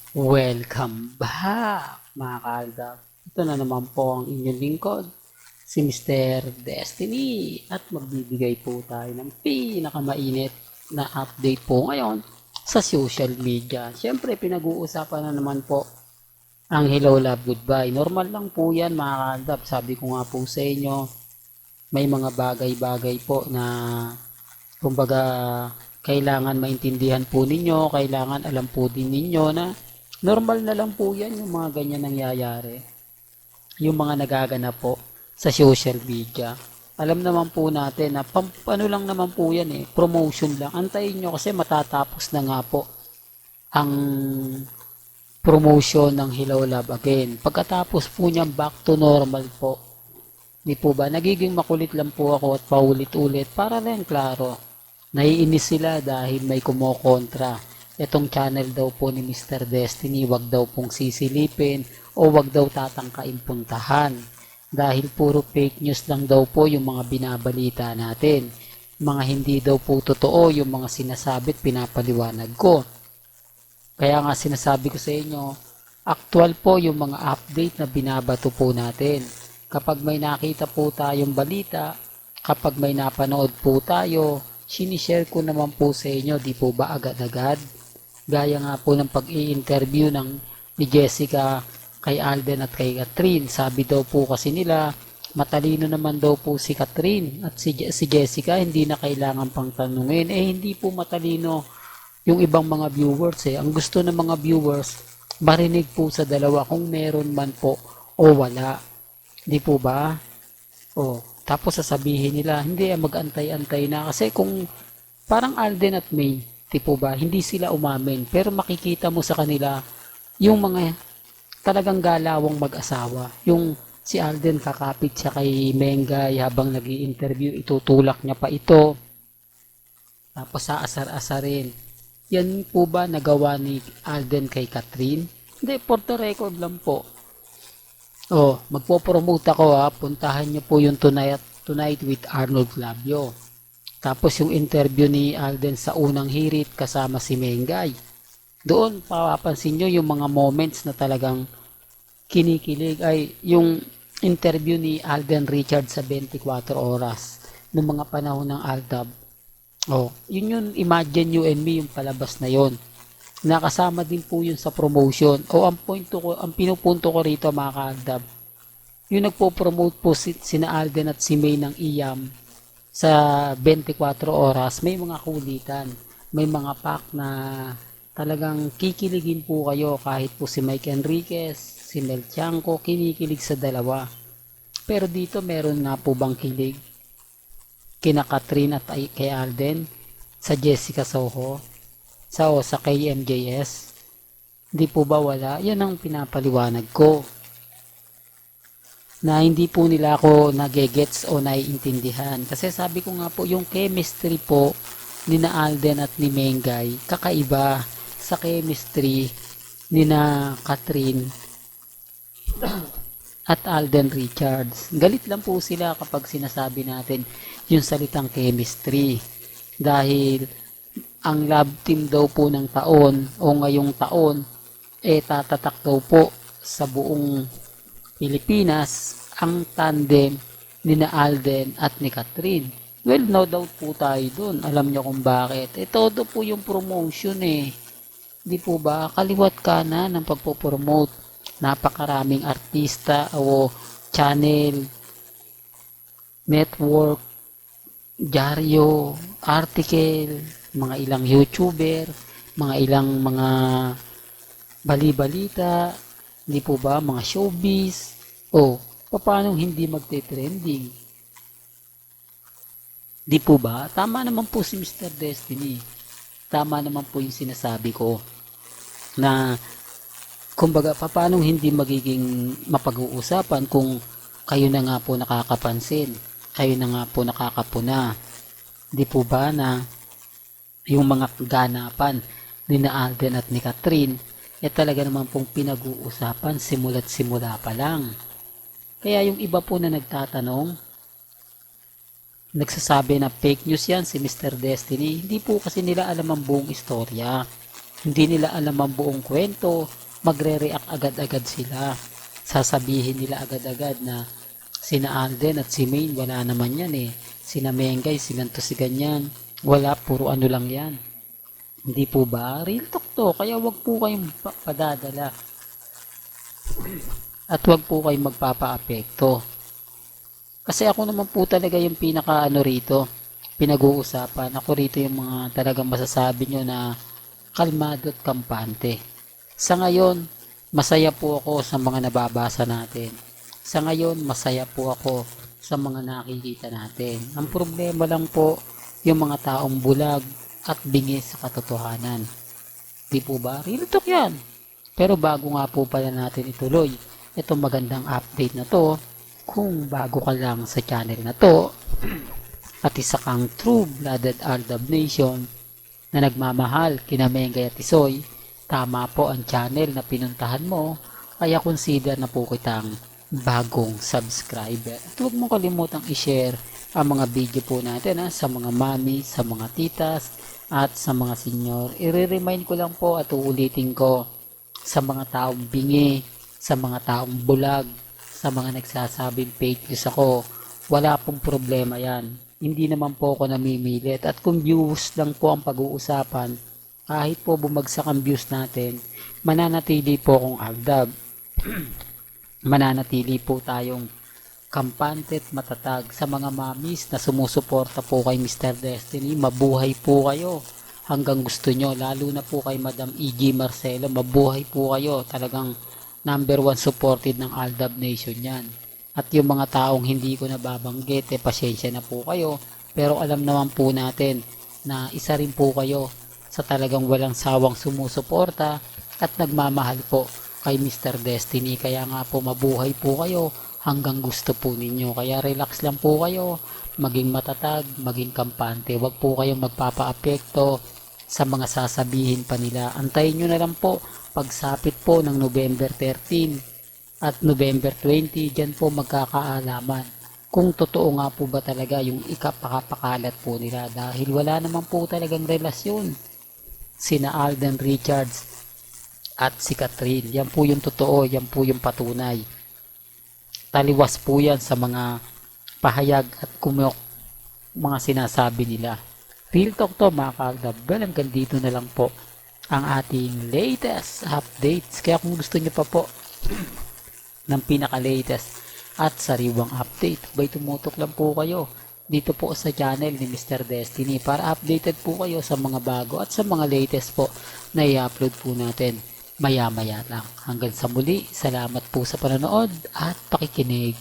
Welcome back mga kaaldab. Ito na naman po ang inyong lingkod, si Mr. Destiny at magbibigay po tayo ng pinakamainit na update po ngayon sa social media. Siyempre pinag-uusapan na naman po ang hello, love, goodbye. Normal lang po yan mga kaaldab. Sabi ko nga po sa inyo, may mga bagay-bagay po na kumbaga kailangan maintindihan po ninyo, kailangan alam po din ninyo na normal na lang po yan yung mga ganyan nangyayari. Yung mga nagaganap po sa social media. Alam naman po natin na ano lang naman po yan promotion lang. Antayin nyo kasi matatapos na nga po ang promotion ng Hello Love Again. Pagkatapos po niyan back to normal po. Di po ba? Nagiging makulit lang po ako at paulit-ulit para rin klaro. Naiinis sila dahil may kumokontra. Itong channel daw po ni Mr. Destiny, wag daw pong sisilipin o wag daw tatangkain puntahan. Dahil puro fake news lang daw po yung mga binabalita natin. Mga hindi daw po totoo yung mga sinasabi at pinapaliwanag ko. Kaya nga sinasabi ko sa inyo, actual po yung mga update na binabato po natin. Kapag may nakita po tayong balita, kapag may napanood po tayo, sinishare ko naman po sa inyo, di po ba agad-agad? Gaya nga po ng pag-i-interview ni Jessica kay Alden at kay Catherine. Sabi daw po kasi nila, matalino naman daw po si Catherine at si Jessica hindi na kailangan pang tanungin. Hindi po matalino yung ibang mga viewers Ang gusto ng mga viewers, marinig po sa dalawa kung meron man po o wala. Di po ba? Tapos sasabihin nila, hindi mag-antay-antay na. Kasi kung parang Alden at May, di po ba, hindi sila umamin. Pero makikita mo sa kanila, yung mga talagang galawang mag-asawa. Yung si Alden kakapit siya kay Mengay habang nag interview itutulak niya pa ito. Tapos aasar-asarin. Yan po ba nagawa ni Alden kay Catherine? Hindi, for the record lang po. Magpo-promote ako puntahan niyo po yung Tonight with Arnold Clavio. Tapos yung interview ni Alden sa unang hirit kasama si Mengay. Doon papapansin niyo yung mga moments na talagang kinikilig ay yung interview ni Alden Richard sa 24 oras noong mga panahon ng Aldab. Yun yung Imagine You and Me yung palabas na yon. Nakasama din po yun sa promotion. Ang pinupunto ko rito mga kaaldab, yung nagpo-promote po sina Alden at si May ng IYAM sa 24 oras, may mga kulitan, may mga pack na talagang kikiligin po kayo kahit po si Mike Enriquez, si Mel Tiangco, kinikilig sa dalawa. Pero dito meron nga po bang kilig kina Catherine at kay Alden sa Jessica Soho? Sa KMJS, hindi po ba wala? Yan ang pinapaliwanag ko. Na hindi po nila ako nagegets o naiintindihan. Kasi sabi ko nga po, yung chemistry po ni na Alden at ni Mengay, kakaiba sa chemistry ni na Catherine at Alden Richards. Galit lang po sila kapag sinasabi natin yung salitang chemistry. Dahil ang love team daw po ng taon o ngayong taon tatatak daw po sa buong Pilipinas ang tandem ni na Alden at ni Catherine. Well, no doubt po tayo dun. Alam nyo kung bakit. Todo po yung promotion Di po ba? Kaliwat kanan ng pagpopromote. Napakaraming artista o channel, network, dyaryo, article, mga ilang YouTuber, mga ilang mga bali-balita, hindi po ba, mga showbiz, paano hindi magte-trending? Di po ba? Tama naman po si Mr. Destiny. Tama naman po yung sinasabi ko na kumbaga paano hindi magiging mapag-uusapan kung kayo na nga po nakakapansin, kayo na nga po nakakapuna. Di po ba na yung mga ganapan ni na Alden at ni Catherine talaga naman pong pinag-uusapan simula't simula pa lang. Kaya yung iba po na nagtatanong, nagsasabi na fake news yan si Mr. Destiny, hindi po kasi nila alam ang buong istorya. Hindi nila alam ang buong kwento, magre-react agad-agad sila. Sasabihin nila agad-agad na sina Alden at si Maine, wala naman yan eh. Sina Mengay, silang to si ganyan. Wala, puro ano lang yan. Hindi po ba? Real talk to, kaya wag po kayong padadala. At wag po kayong magpapa-apekto. Kasi ako naman po talaga yung pinaka ano rito, pinag-uusapan. Ako rito yung mga talagang masasabi nyo na kalmado at kampante. Sa ngayon, masaya po ako sa mga nababasa natin. Sa ngayon, masaya po ako sa mga nakikita natin. Ang problema lang po, yung mga taong bulag at bingi sa katotohanan. Di po ba? Real talk yan. Pero bago nga po pala natin ituloy itong magandang update na to, kung bago ka lang sa channel na to, at isa kang true-blooded Aldab Nation na nagmamahal kina Mengay at Tisoy, tama po ang channel na pinuntahan mo, kaya consider na po kitang bagong subscriber. At huwag mo kalimutang i-share ang mga video po natin sa mga mami, sa mga titas, at sa mga senior. I-remind ko lang po at uulitin ko sa mga taong bingi, sa mga taong bulag, sa mga nagsasabing fake news ako, wala pong problema yan. Hindi naman po ako namimilit. At kung views lang po ang pag-uusapan, kahit po bumagsak ang views natin, mananatili po akong Aldab. Mananatili po tayong kampante at matatag. Sa mga mamis na sumusuporta po kay Mr. Destiny, mabuhay po kayo hanggang gusto nyo. Lalo na po kay Madam E.G. Marcelo, mabuhay po kayo. Talagang number 1 supported ng Aldab Nation yan. At yung mga taong hindi ko nababanggit, pasensya na po kayo. Pero alam naman po natin na isa rin po kayo sa talagang walang sawang sumusuporta at nagmamahal po kay Mr. Destiny. Kaya nga po mabuhay po kayo hanggang gusto po ninyo. Kaya relax lang po kayo, maging matatag, maging kampante. Huwag po kayong magpapa-apekto sa mga sasabihin pa nila. Antayin nyo na lang po pagsapit po ng November 13 at November 20, dyan po magkakaalaman kung totoo nga po ba talaga yung ikapakapakalat po nila, dahil wala naman po talagang relasyon sina Alden Richards at si Catherine. Yan po yung totoo, yan po yung patunay. Taliwas po yan sa mga pahayag at kumok mga sinasabi nila. Real talk to mga ka-Aldab. Well, hanggang dito na lang po ang ating latest updates. Kaya kung gusto nyo pa po ng pinaka-latest at sariwang update, bay tumutok lang po kayo dito po sa channel ni Mr. Destiny para updated po kayo sa mga bago at sa mga latest po na i-upload po natin maya-maya lang. Hanggang sa muli, salamat po sa panonood at pakikinig.